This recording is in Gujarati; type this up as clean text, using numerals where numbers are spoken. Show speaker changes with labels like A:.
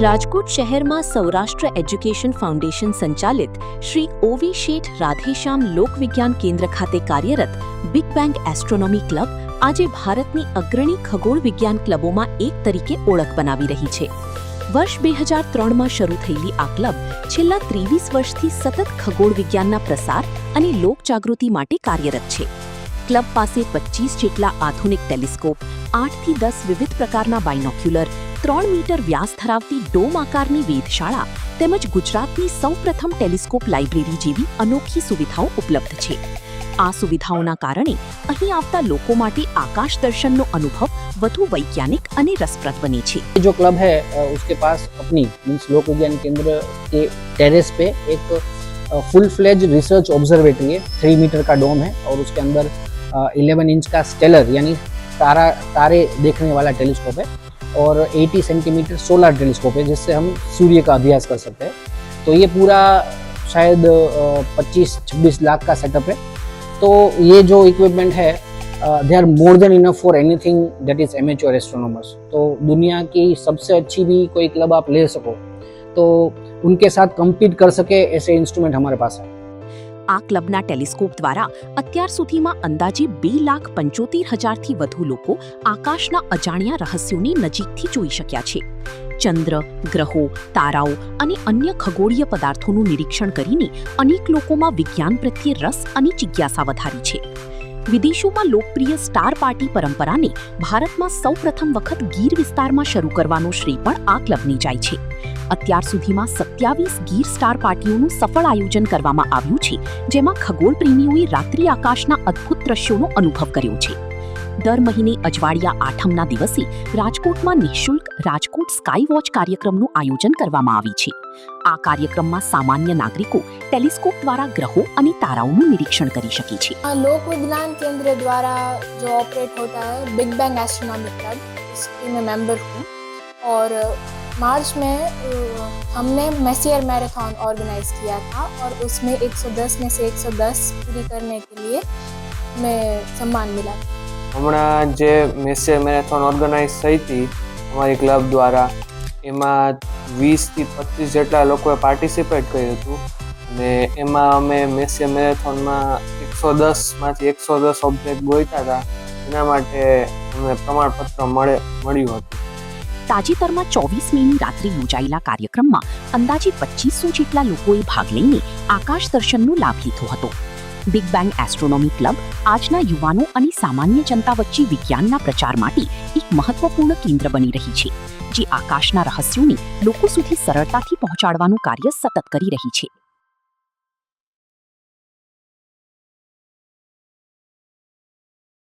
A: રાજકોટ શહેરમાં સૌરાષ્ટ્ર એજ્યુકેશન ફાઉન્ડેશન સંચાલિત શ્રી ઓવી શેઠ રાધેશ્યામ લોકવિજ્ઞાન કેન્દ્ર ખાતે કાર્યરત બિગ બેંગ એસ્ટ્રોનોમી ક્લબ આજે ભારતની અગ્રણી ખગોળ વિજ્ઞાન ક્લબોમાં એક તરીકે ઓળખ બનાવી રહી છે. વર્ષ 2003માં શરૂ થયેલી આ ક્લબ છેલ્લા 23 વર્ષથી સતત ખગોળ વિજ્ઞાનના પ્રસાર અને લોકજાગૃતિ માટે કાર્યરત છે. ક્લબ પાસે 25 જેટલા આધુનિક ટેલિસ્કોપ, 8 થી 10 વિવિધ પ્રકારના બાયનોક્યુલર, 3 મીટર વ્યાસ ધરાવતી ડોમ આકારની વેધશાળા તેમજ ગુજરાતની સૌપ્રથમ ટેલિસ્કોપ લાઇબ્રેરી જેવી અનોખી સુવિધાઓ ઉપલબ્ધ છે. આ સુવિધાઓના કારણે અહીં આવતા લોકો માટે આકાશ દર્શનનો અનુભવ વધુ વૈજ્ઞાનિક અને રસપ્રદ બને છે.
B: जो क्लब है उसके पास अपनी मीन्स लोक विज्ञान केंद्र के टेरेस पे एक फुल फ्लेज रिसर्च ऑब्जर्वेटरी है. 3 मीटर का डोम है और उसके अंदर 11 इंच का स्टेलर यानी तारे देखने वाला टेलीस्कोप है और 80 सेंटीमीटर सोलर टेलीस्कोप है जिससे हम सूर्य का अभ्यास कर सकते हैं. तो ये पूरा शायद 25-26 लाख का सेटअप है. तो ये जो इक्विपमेंट है they are more than enough for anything that is amateur astronomers. तो दुनिया की सबसे अच्छी भी कोई क्लब आप ले सको तो उनके साथ कम्पीट कर सके ऐसे इंस्ट्रूमेंट हमारे पास है.
A: આ ક્લબના ટેલિસ્કોપ દ્વારા અત્યાર સુધીમાં અંદાજે 2,75,000થી વધુ લોકો આકાશના અજાણ્યા રહસ્યોની નજીકથી જોઈ શક્યા છે. ચંદ્ર, ગ્રહો, તારાઓ અને અન્ય ખગોળીય પદાર્થોનું નિરીક્ષણ કરીને અનેક લોકોમાં વિજ્ઞાન પ્રત્યે રસ અને જિજ્ઞાસા વધારી છે. વિદેશોમાં લોકપ્રિય સ્ટાર પાર્ટી પરંપરાને ભારતમાં સૌપ્રથમ વખત ગીર વિસ્તારમાં શરૂ કરવાનો શ્રેય પણ આ ક્લબને જાય છે. અત્યાર સુધીમાં 27 ગીર સ્ટાર પાર્ટીઓનું સફળ આયોજન કરવામાં આવ્યું છે, જેમાં ખગોળ પ્રેમીઓએ રાત્રિ આકાશના અદ્ભુત દ્રશ્યોનો અનુભવ કર્યો છે. દર મહિને અજવાળિયા આઠમના દિવસે રાજકોટમાં નિઃશુલ્ક રાજકોટ સ્કાય વોચ કાર્યક્રમનું આયોજન કરવામાં આવે છે. આ કાર્યક્રમમાં સામાન્ય નાગરિકો ટેલિસ્કોપ દ્વારા ગ્રહો અને તારાઓનું નિરીક્ષણ કરી શકે છે.
C: लोक विज्ञान केंद्र द्वारा जो ऑपरेट होता है बिग बैंग एस्ट्रोनॉमी क्लब, इसकी मैं मेंबर हूँ. और मार्च में हमने मेसियर मैराथन ऑर्गेनाइज किया था और उसमें 110 में से 110 पूरी करने के लिए हमें सम्मान मिला.
D: હમણાં જે મેસિયર મેરેથોન ઓર્ગેનાઇઝ થઈ હતી અમારી ક્લબ દ્વારા, એમાં 20થી 25 જેટલા લોકોએ પાર્ટિસિપેટ કર્યું હતું અને એમાં અમે મેસિયર મેરેથોનમાં 110માંથી 110 ઓબ્જેક્ટ ગોઈતા હતા. એના માટે અમને પ્રમાણપત્ર મળ્યું હતું.
A: તાજેતરમાં 24 મેની રાત્રે યોજાયેલા કાર્યક્રમમાં અંદાજે 2500 જેટલા લોકોએ ભાગ લઈને આકાશ દર્શનનો લાભ લીધો હતો. બિગ બેંગ એસ્ટ્રોનોમી ક્લબ આજના યુવાનો અને સામાન્ય જનતા વચ્ચે વિજ્ઞાનના પ્રચાર માટે એક મહત્વપૂર્ણ કેન્દ્ર બની રહી છે, જે આકાશના રહસ્યોને લોકો સુધી સરળતાથી પહોંચાડવાનું કાર્ય સતત કરી રહી છે.